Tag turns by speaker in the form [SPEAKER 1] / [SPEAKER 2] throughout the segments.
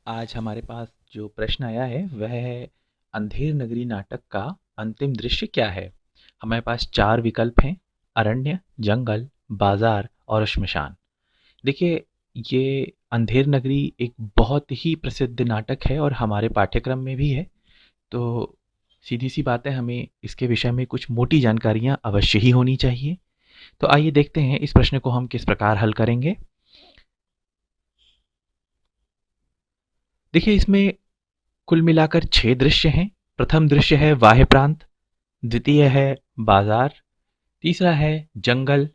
[SPEAKER 1] आज हमारे पास जो प्रश्न आया है वह है अंधेर नगरी नाटक का अंतिम दृश्य क्या है। हमारे पास चार विकल्प हैं: अरण्य, जंगल, बाजार और श्मशान। देखिए, ये अंधेर नगरी एक बहुत ही प्रसिद्ध नाटक है और हमारे पाठ्यक्रम में भी है। तो सीधी सी बात है, हमें इसके विषय में कुछ मोटी जानकारियाँ अवश्य ही होनी चाहिए। तो आइए देखते हैं इस प्रश्न को हम किस प्रकार हल करेंगे। देखिए, इसमें कुल मिलाकर 6 दृश्य हैं। प्रथम दृश्य है वाह्य प्रांत, द्वितीय है बाजार, तीसरा है जंगल,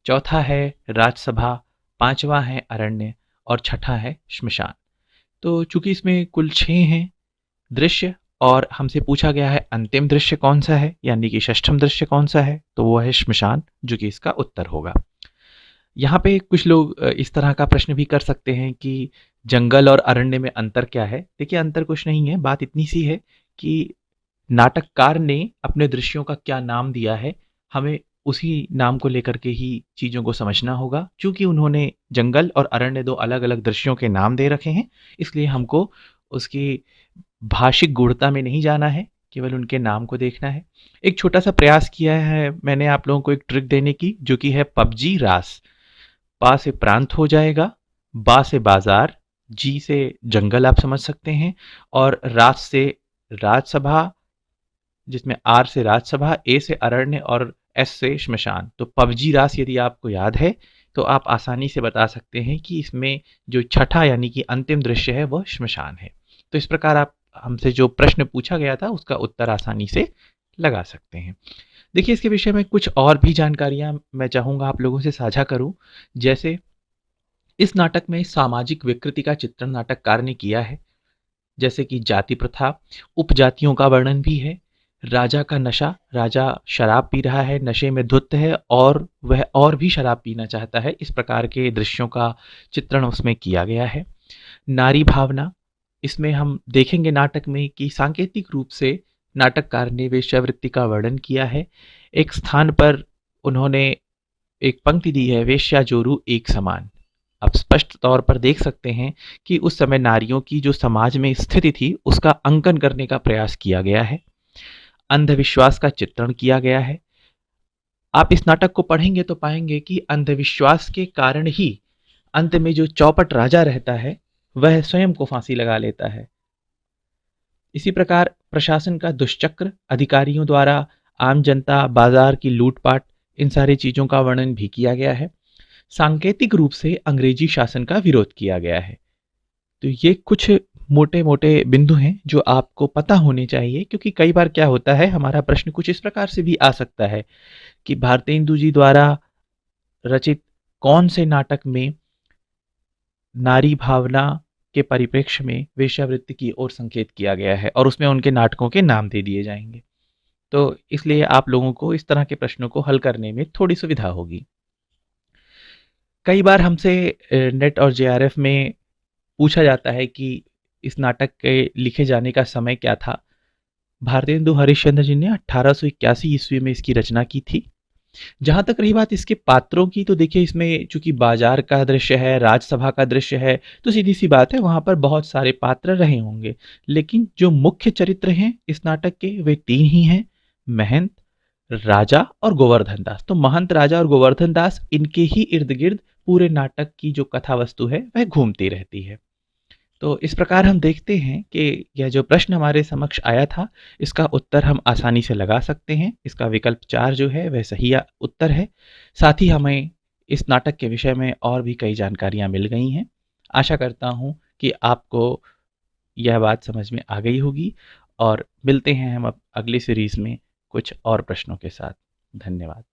[SPEAKER 1] चौथा है राजसभा, पांचवा है अरण्य और छठा है श्मशान। तो चूंकि इसमें कुल 6 हैं दृश्य और हमसे पूछा गया है अंतिम दृश्य कौन सा है, यानी कि षष्ठम दृश्य कौन सा है, तो वो है श्मशान, जो कि इसका उत्तर होगा। यहाँ पे कुछ लोग इस तरह का प्रश्न भी कर सकते हैं कि जंगल और अरण्य में अंतर क्या है। देखिए, अंतर कुछ नहीं है, बात इतनी सी है कि नाटककार ने अपने दृश्यों का क्या नाम दिया है, हमें उसी नाम को लेकर के ही चीज़ों को समझना होगा। चूंकि उन्होंने जंगल और अरण्य दो अलग अलग दृश्यों के नाम दे रखे हैं, इसलिए हमको उसकी भाषिक गूढ़ता में नहीं जाना है, केवल उनके नाम को देखना है। एक छोटा सा प्रयास किया है मैंने आप लोगों को एक ट्रिक देने की, जो कि है पबजी रास। पा से प्रांत हो जाएगा, बा से बाजार, जी से जंगल आप समझ सकते हैं, और राज से राजसभा, जिसमें आर से राजसभा, ए से अरण्य और एस से श्मशान। तो पबजी रास यदि आपको याद है तो आप आसानी से बता सकते हैं कि इसमें जो छठा यानी कि अंतिम दृश्य है वह श्मशान है। तो इस प्रकार आप हमसे जो प्रश्न पूछा गया था उसका उत्तर आसानी से लगा सकते हैं। देखिए, इसके विषय में कुछ और भी जानकारियां मैं चाहूँगा आप लोगों से साझा करूं। जैसे, इस नाटक में सामाजिक विकृति का चित्रण नाटककार ने किया है, जैसे कि जाति प्रथा, उपजातियों का वर्णन भी है। राजा का नशा, राजा शराब पी रहा है, नशे में धुत है और वह और भी शराब पीना चाहता है, इस प्रकार के दृश्यों का चित्रण उसमें किया गया है। नारी भावना, इसमें हम देखेंगे नाटक में कि सांकेतिक रूप से नाटककार ने वेश्यावृत्ति का वर्णन किया है। एक स्थान पर उन्होंने एक पंक्ति दी है, वेश्या जोरू एक समान। आप स्पष्ट तौर पर देख सकते हैं कि उस समय नारियों की जो समाज में स्थिति थी उसका अंकन करने का प्रयास किया गया है। अंधविश्वास का चित्रण किया गया है। आप इस नाटक को पढ़ेंगे तो पाएंगे कि अंधविश्वास के कारण ही अंत में जो चौपट राजा रहता है वह स्वयं को फांसी लगा लेता है। इसी प्रकार प्रशासन का दुष्चक्र, अधिकारियों द्वारा आम जनता, बाजार की लूटपाट, इन सारी चीजों का वर्णन भी किया गया है। सांकेतिक रूप से अंग्रेजी शासन का विरोध किया गया है। तो ये कुछ मोटे मोटे बिंदु हैं जो आपको पता होने चाहिए, क्योंकि कई बार क्या होता है, हमारा प्रश्न कुछ इस प्रकार से भी आ सकता है कि भारतेंदु जी द्वारा रचित कौन से नाटक में नारी भावना के परिप्रेक्ष्य में वेश्यावृत्ति की ओर संकेत किया गया है, और उसमें उनके नाटकों के नाम दे दिए जाएंगे। तो इसलिए आप लोगों को इस तरह के प्रश्नों को हल करने में थोड़ी सुविधा होगी। कई बार हमसे नेट और जेआरएफ में पूछा जाता है कि इस नाटक के लिखे जाने का समय क्या था। भारतेंदु हरिश्चंद्र जी ने 1881 ईस्वी में इसकी रचना की थी। जहां तक रही बात इसके पात्रों की, तो देखिए, इसमें चूंकि बाजार का दृश्य है, राजसभा का दृश्य है, तो सीधी सी बात है वहां पर बहुत सारे पात्र रहे होंगे। लेकिन जो मुख्य चरित्र हैं इस नाटक के वे तीन ही हैं: महंत, राजा और गोवर्धन दास। तो महंत, राजा और गोवर्धन दास, इनके ही इर्द गिर्द पूरे नाटक की जो कथा वस्तु है वह घूमती रहती है। तो इस प्रकार हम देखते हैं कि यह जो प्रश्न हमारे समक्ष आया था इसका उत्तर हम आसानी से लगा सकते हैं। इसका विकल्प 4 जो है वह सही उत्तर है। साथ ही हमें इस नाटक के विषय में और भी कई जानकारियां मिल गई हैं। आशा करता हूं कि आपको यह बात समझ में आ गई होगी, और मिलते हैं हम अब अगली सीरीज में कुछ और प्रश्नों के साथ। धन्यवाद।